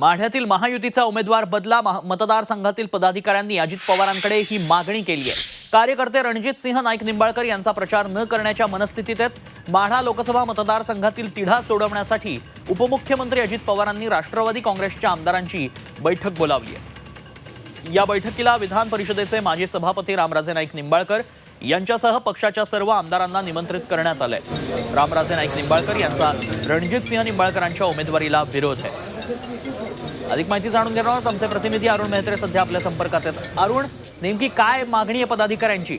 माढ्यातील महायुतीचा उमेदवार बदला मतदारसंघातील पदाधिकाऱ्यांनी अजित पवारांकडे ही मागणी केली आहे। कार्यकर्ते रणजित सिंह नाईक निंबाळकर यांचा प्रचार न करण्याच्या मनस्थितीत आहेत। माढा लोकसभा मतदारसंघातील तिढा सोडवण्यासाठी उपमुख्यमंत्री अजित पवारांनी राष्ट्रवादी काँग्रेसच्या आमदारांची बैठक बोलावली आहे। या बैठकीला विधान परिषदेचे माजी सभापती रामराजे नाईक निंबाळकर यांच्यासह पक्षाच्या सर्व आमदारांना निमंत्रित करण्यात आले। रामराजे नाईक निंबाळकर यांचा रणजित सिंह निंबाळकरांच्या उमेदवारीला विरोध आहे। अधिक माहिती जाणून घेणार आहोत आमचे प्रतिनिधी अरुण मेहत्रे सध्या आपल्या संपर्कात आहेत। अरुण, नेमकी काय मागणी आहे पदाधिकाऱ्यांची?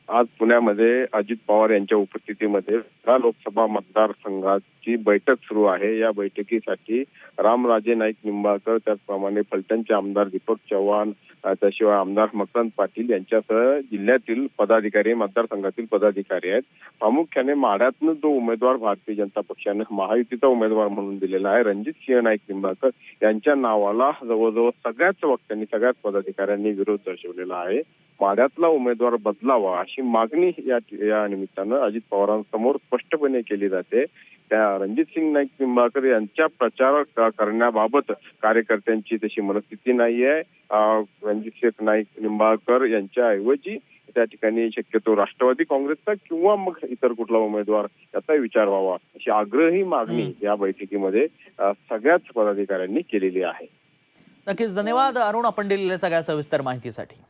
आज पुण्यामध्ये अजित पवार यांच्या उपस्थितीमध्ये लोकसभा मतदारसंघाची बैठक सुरू आहे। या बैठकीसाठी रामराजे नाईक निंबाळकर, त्याचप्रमाणे फलटणचे आमदार दीपक चव्हाण, त्याशिवाय आमदार मकरंद पाटील यांच्यासह जिल्ह्यातील पदाधिकारी, मतदारसंघातील पदाधिकारी आहेत। प्रामुख्याने माढ्यातून जो उमेदवार भारतीय जनता पक्षाने महायुतीचा उमेदवार म्हणून दिलेला आहे, रणजित सिंह नाईक निंबाळकर यांच्या नावाला जवळजवळ सगळ्याच वक्त्यांनी, सगळ्याच पदाधिकाऱ्यांनी विरोध दर्शवलेला आहे। माढ्यातला उमेदवार बदलावा अशी मागणी या निमित्तानं अजित पवारांसमोर स्पष्टपणे केली जाते। त्या रणजित सिंह नाईक निंबाळकर यांच्या प्रचार करण्याबाबत कार्यकर्त्यांची तशी मनस्थिती नाहीये। रणजित सिंह नाईक निंबाळकर यांच्या ऐवजी त्या ठिकाणी शक्यतो राष्ट्रवादी काँग्रेसचा किंवा मग इतर कुठला उमेदवार याचा विचार व्हावा अशी आग्रही मागणी या बैठकीमध्ये सगळ्याच पदाधिकाऱ्यांनी केलेली आहे। नक्कीच धन्यवाद अरुण, आपण दिलेल्या सगळ्या सविस्तर माहितीसाठी।